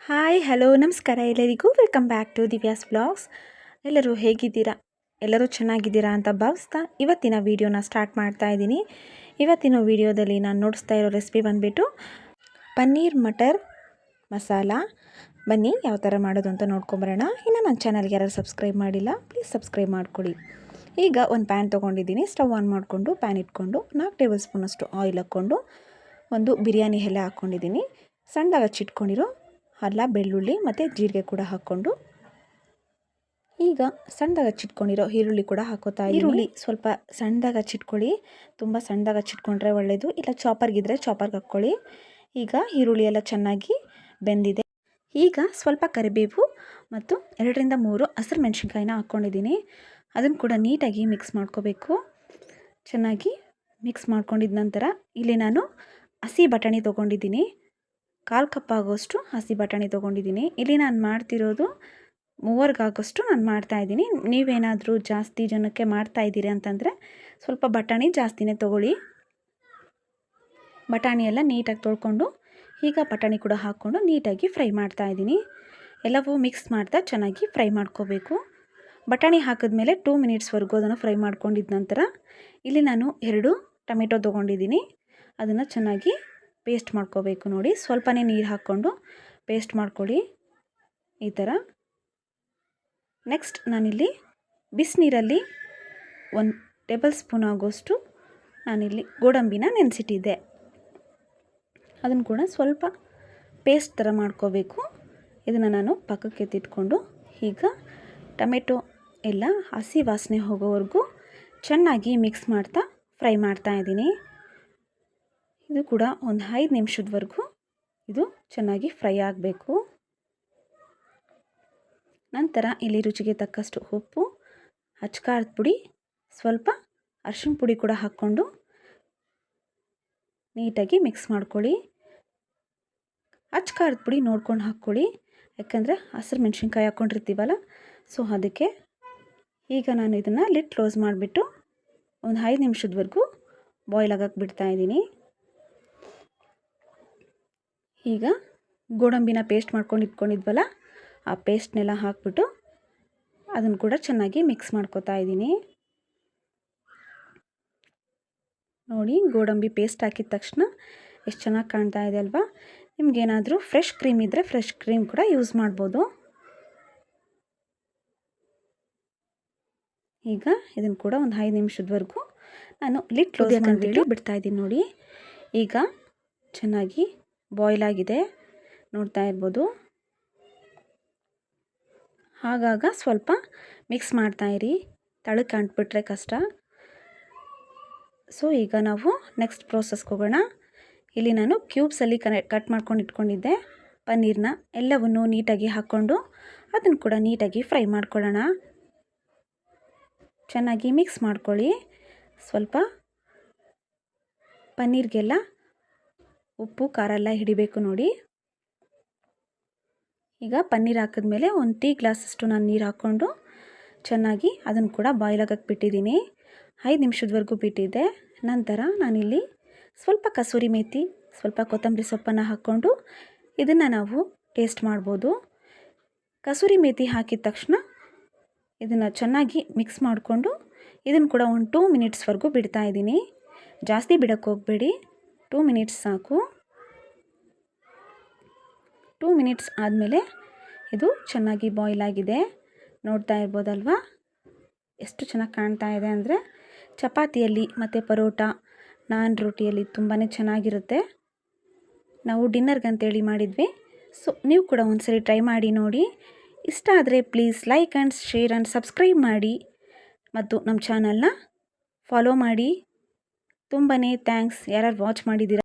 Hi hello ನಮಸ್ಕಾರ ಎಲ್ಲರಿಗೂ welcome back to Divya's blogs. ಎಲ್ಲರೂ ಹೇಗಿದ್ದೀರಾ? ಎಲ್ಲರೂ ಚೆನ್ನಾಗಿದ್ದೀರಾ ಅಂತ ಭಾವಿಸ್ತಾ ಇವತ್ತಿನ ವೀಡಿಯೋನ ಸ್ಟಾರ್ಟ್ ಮಾಡ್ತಾ ಇದ್ದೀನಿ. ಇವತ್ತಿನ ವೀಡಿಯೋದಲ್ಲಿ ನಾನು ನೋಡಿಸ್ತಾ ಇರೋ ರೆಸಿಪಿ ಬಂದುಬಿಟ್ಟು ಪನ್ನೀರ್ ಮಟರ್ ಮಸಾಲ. ಬನ್ನಿ ಯಾವ ಥರ ಮಾಡೋದು ಅಂತ ನೋಡ್ಕೊಂಬರೋಣ. ಇನ್ನು ನನ್ನ ಚಾನಲ್ಗೆ ಯಾರು ಸಬ್ಸ್ಕ್ರೈಬ್ ಮಾಡಿಲ್ಲ ಪ್ಲೀಸ್ ಸಬ್ಸ್ಕ್ರೈಬ್ ಮಾಡ್ಕೊಳ್ಳಿ. ಈಗ ಒಂದು ಪ್ಯಾನ್ ತೊಗೊಂಡಿದ್ದೀನಿ. ಸ್ಟವ್ ಆನ್ ಮಾಡಿಕೊಂಡು ಪ್ಯಾನ್ ಇಟ್ಕೊಂಡು 4 ಟೇಬಲ್ ಸ್ಪೂನಷ್ಟು ಆಯಿಲ್ ಹಾಕ್ಕೊಂಡು ಒಂದು ಬಿರಿಯಾನಿ ಎಲೆ ಹಾಕ್ಕೊಂಡಿದ್ದೀನಿ. ಸಣ್ಣದಾಗಿ ಹಚ್ಚಿಟ್ಕೊಂಡಿರೋ ಅಲ್ಲ ಬೆಳ್ಳುಳ್ಳಿ ಮತ್ತು ಜೀರಿಗೆ ಕೂಡ ಹಾಕ್ಕೊಂಡು ಈಗ ಸಣ್ಣದಾಗಿ ಹಚ್ಚಿಟ್ಕೊಂಡಿರೋ ಈರುಳ್ಳಿ ಕೂಡ ಹಾಕೋತಾ ಇದ್ದೀನಿ. ಈರುಳ್ಳಿ ಸ್ವಲ್ಪ ಸಣ್ಣದಾಗಿ ಹಚ್ಚಿಟ್ಕೊಳ್ಳಿ, ತುಂಬ ಸಣ್ಣದಾಗಿ ಹಚ್ಚಿಟ್ಕೊಂಡ್ರೆ ಒಳ್ಳೆಯದು. ಇಲ್ಲ ಚಾಪರ್ಗಿದ್ರೆ ಚಾಪರ್ಗೆ ಹಾಕ್ಕೊಳ್ಳಿ. ಈಗ ಈರುಳ್ಳಿ ಎಲ್ಲ ಚೆನ್ನಾಗಿ ಬೆಂದಿದೆ. ಈಗ ಸ್ವಲ್ಪ ಕರಿಬೇವು ಮತ್ತು 2ರಿಂದ 3 ಹಸಿರು ಮೆಣಸಿನ್ಕಾಯಿನ ಹಾಕ್ಕೊಂಡಿದ್ದೀನಿ. ಅದನ್ನು ಕೂಡ ನೀಟಾಗಿ ಮಿಕ್ಸ್ ಮಾಡ್ಕೋಬೇಕು. ಚೆನ್ನಾಗಿ ಮಿಕ್ಸ್ ಮಾಡ್ಕೊಂಡಿದ ನಂತರ ಇಲ್ಲಿ ನಾನು ಹಸಿ ಬಟಾಣಿ ತೊಗೊಂಡಿದ್ದೀನಿ. 1/4 ಕಪ್ ಆಗೋಷ್ಟು ಹಸಿ ಬಟಾಣಿ ತೊಗೊಂಡಿದ್ದೀನಿ. ಇಲ್ಲಿ ನಾನು ಮಾಡ್ತಿರೋದು 3 ಆಗೋಷ್ಟು ನಾನು ಮಾಡ್ತಾಯಿದ್ದೀನಿ. ನೀವೇನಾದರೂ ಜಾಸ್ತಿ ಜನಕ್ಕೆ ಮಾಡ್ತಾಯಿದ್ದೀರಿ ಅಂತಂದರೆ ಸ್ವಲ್ಪ ಬಟಾಣಿ ಜಾಸ್ತಿನೇ ತೊಗೊಳ್ಳಿ. ಬಟಾಣಿ ಎಲ್ಲ ನೀಟಾಗಿ ತೊಳ್ಕೊಂಡು ಈಗ ಬಟಾಣಿ ಕೂಡ ಹಾಕ್ಕೊಂಡು ನೀಟಾಗಿ ಫ್ರೈ ಮಾಡ್ತಾಯಿದ್ದೀನಿ. ಎಲ್ಲವೂ ಮಿಕ್ಸ್ ಮಾಡ್ತಾ ಚೆನ್ನಾಗಿ ಫ್ರೈ ಮಾಡ್ಕೋಬೇಕು. ಬಟಾಣಿ ಹಾಕಿದ್ಮೇಲೆ 2 ಮಿನಿಟ್ಸ್ವರೆಗೂ ಅದನ್ನು ಫ್ರೈ ಮಾಡ್ಕೊಂಡಿದ್ದ ನಂತರ ಇಲ್ಲಿ ನಾನು 2 ಟೊಮೆಟೊ ತೊಗೊಂಡಿದ್ದೀನಿ. ಅದನ್ನು ಚೆನ್ನಾಗಿ ಪೇಸ್ಟ್ ಮಾಡ್ಕೋಬೇಕು. ನೋಡಿ, ಸ್ವಲ್ಪನೇ ನೀರು ಹಾಕ್ಕೊಂಡು ಪೇಸ್ಟ್ ಮಾಡ್ಕೊಳ್ಳಿ ಈ ಥರ. ನೆಕ್ಸ್ಟ್ ನಾನಿಲ್ಲಿ ಬಿಸಿನೀರಲ್ಲಿ 1 ಟೇಬಲ್ ಸ್ಪೂನ್ ಆಗೋಷ್ಟು ನಾನಿಲ್ಲಿ ಗೋಡಂಬಿನ ನೆನೆಸಿಟ್ಟಿದ್ದೆ. ಅದನ್ನು ಕೂಡ ಸ್ವಲ್ಪ ಪೇಸ್ಟ್ ಥರ ಮಾಡ್ಕೋಬೇಕು. ಇದನ್ನು ನಾನು ಪಕ್ಕಕ್ಕೆ ಎತ್ತಿಟ್ಕೊಂಡು ಈಗ ಟೊಮೆಟೊ ಎಲ್ಲ ಹಸಿ ವಾಸನೆ ಹೋಗೋವರೆಗೂ ಚೆನ್ನಾಗಿ ಮಿಕ್ಸ್ ಮಾಡ್ತಾ ಫ್ರೈ ಮಾಡ್ತಾಯಿದ್ದೀನಿ. ಇದು ಕೂಡ ಒಂದು 5 ನಿಮಿಷದವರೆಗೂ ಇದು ಚೆನ್ನಾಗಿ ಫ್ರೈ ಆಗಬೇಕು. ನಂತರ ಇಲ್ಲಿ ರುಚಿಗೆ ತಕ್ಕಷ್ಟು ಉಪ್ಪು, ಅಚ್ಕಾರದ ಪುಡಿ, ಸ್ವಲ್ಪ ಅರಿಶಿನ ಪುಡಿ ಕೂಡ ಹಾಕ್ಕೊಂಡು ನೀಟಾಗಿ ಮಿಕ್ಸ್ ಮಾಡ್ಕೊಳ್ಳಿ. ಅಚ್ಕಾರದ ಪುಡಿ ನೋಡ್ಕೊಂಡು ಹಾಕ್ಕೊಳ್ಳಿ, ಯಾಕಂದರೆ ಹಸಿರು ಮೆಣಸಿನ್ಕಾಯಿ ಹಾಕ್ಕೊಂಡಿರ್ತೀವಲ್ಲ, ಸೊ ಅದಕ್ಕೆ. ಈಗ ನಾನು ಇದನ್ನು ಲಿಡ್ ಕ್ಲೋಸ್ ಮಾಡಿಬಿಟ್ಟು ಒಂದು 5 ನಿಮಿಷದವರೆಗೂ ಬಾಯ್ಲ್ ಆಗಕ್ಕೆ ಬಿಡ್ತಾಯಿದ್ದೀನಿ. ಈಗ ಗೋಡಂಬಿನ ಪೇಸ್ಟ್ ಮಾಡ್ಕೊಂಡು ಇಟ್ಕೊಂಡಿದ್ವಲ್ಲ, ಆ ಪೇಸ್ಟ್ನೆಲ್ಲ ಹಾಕ್ಬಿಟ್ಟು ಅದನ್ನು ಕೂಡ ಚೆನ್ನಾಗಿ ಮಿಕ್ಸ್ ಮಾಡ್ಕೋತಾ ಇದ್ದೀನಿ. ನೋಡಿ, ಗೋಡಂಬಿ ಪೇಸ್ಟ್ ಹಾಕಿದ ತಕ್ಷಣ ಎಷ್ಟು ಚೆನ್ನಾಗಿ ಕಾಣ್ತಾ ಇದೆ ಅಲ್ವಾ? ನಿಮಗೇನಾದರೂ ಫ್ರೆಶ್ ಕ್ರೀಮ್ ಇದ್ದರೆ ಫ್ರೆಶ್ ಕ್ರೀಮ್ ಕೂಡ ಯೂಸ್ ಮಾಡ್ಬೋದು. ಈಗ ಇದನ್ನು ಕೂಡ ಒಂದು 5 ನಿಮಿಷದವರೆಗೂ ನಾನು ಲಿಡ್ ಕ್ಲೋಸ್ ಮಾಡಿಬಿಟ್ಟು ಬಿಡ್ತಾಯಿದ್ದೀನಿ. ನೋಡಿ, ಈಗ ಚೆನ್ನಾಗಿ ಬಾಯ್ಲ್ ಆಗಿದೆ, ನೋಡ್ತಾ ಇರ್ಬೋದು. ಆಗಾಗ ಸ್ವಲ್ಪ ಮಿಕ್ಸ್ ಮಾಡ್ತಾಯಿರಿ, ತಳಕ್ಕೆ ಅಂಟ್ಬಿಟ್ರೆ ಕಷ್ಟ. ಸೊ ಈಗ ನಾವು ನೆಕ್ಸ್ಟ್ ಪ್ರೋಸೆಸ್ಗೆ ಹೋಗೋಣ. ಇಲ್ಲಿ ನಾನು ಕ್ಯೂಬ್ಸಲ್ಲಿ ಕಟ್ ಮಾಡ್ಕೊಂಡು ಇಟ್ಕೊಂಡಿದ್ದೆ ಪನ್ನೀರ್ನ. ಎಲ್ಲವನ್ನು ನೀಟಾಗಿ ಹಾಕ್ಕೊಂಡು ಅದನ್ನು ಕೂಡ ನೀಟಾಗಿ ಫ್ರೈ ಮಾಡ್ಕೊಳ್ಳೋಣ. ಚೆನ್ನಾಗಿ ಮಿಕ್ಸ್ ಮಾಡ್ಕೊಳ್ಳಿ. ಸ್ವಲ್ಪ ಪನ್ನೀರ್ಗೆಲ್ಲ ಉಪ್ಪು ಖಾರ ಎಲ್ಲ ಹಿಡಿಬೇಕು ನೋಡಿ. ಈಗ ಪನ್ನೀರ್ ಹಾಕಿದ್ಮೇಲೆ 1 ಟೀ ಗ್ಲಾಸಷ್ಟು ನಾನು ನೀರು ಹಾಕ್ಕೊಂಡು ಚೆನ್ನಾಗಿ ಅದನ್ನು ಕೂಡ ಬಾಯ್ಲ್ ಆಗಕ್ಕೆ ಬಿಟ್ಟಿದ್ದೀನಿ. 5 ನಿಮಿಷದವರೆಗೂ ಬಿಟ್ಟಿದ್ದೆ. ನಂತರ ನಾನಿಲ್ಲಿ ಸ್ವಲ್ಪ ಕಸೂರಿ ಮೇಥಿ, ಸ್ವಲ್ಪ ಕೊತ್ತಂಬರಿ ಸೊಪ್ಪನ್ನು ಹಾಕ್ಕೊಂಡು ಇದನ್ನು ನಾವು ಟೇಸ್ಟ್ ಮಾಡ್ಬೋದು. ಕಸೂರಿ ಮೇಥಿ ಹಾಕಿದ ತಕ್ಷಣ ಇದನ್ನು ಚೆನ್ನಾಗಿ ಮಿಕ್ಸ್ ಮಾಡಿಕೊಂಡು ಇದನ್ನು ಕೂಡ ಒಂದು 2 ಮಿನಿಟ್ಸ್ವರೆಗೂ ಬಿಡ್ತಾಯಿದ್ದೀನಿ. ಜಾಸ್ತಿ ಬಿಡೋಕ್ಕೆ ಹೋಗಬೇಡಿ, 2 ಮಿನಿಟ್ಸ್ ಸಾಕು. 2 ಮಿನಿಟ್ಸ್ ಆದಮೇಲೆ ಇದು ಚೆನ್ನಾಗಿ ಬಾಯ್ಲ್ ಆಗಿದೆ, ನೋಡ್ತಾ ಇರ್ಬೋದಲ್ವಾ? ಎಷ್ಟು ಚೆನ್ನಾಗಿ ಕಾಣ್ತಾ ಇದೆ ಅಂದರೆ ಚಪಾತಿಯಲ್ಲಿ ಮತ್ತು ಪರೋಟ, ನಾನ್ ರೋಟಿಯಲ್ಲಿ ತುಂಬಾ ಚೆನ್ನಾಗಿರುತ್ತೆ. ನಾವು ಡಿನ್ನರ್ಗಂತೇಳಿ ಮಾಡಿದ್ವಿ. ಸೊ ನೀವು ಕೂಡ ಒಂದ್ಸರಿ ಟ್ರೈ ಮಾಡಿ ನೋಡಿ. ಇಷ್ಟ ಆದರೆ please like and share and subscribe ಮಾಡಿ ಮತ್ತು ನಮ್ಮ ಚಾನಲ್ನ ಫಾಲೋ ಮಾಡಿ. ತುಂಬಾ ಥ್ಯಾಂಕ್ಸ್ ಯಾರ್ಯಾರು ವಾಚ್ ಮಾಡಿದ್ದೀರಾ.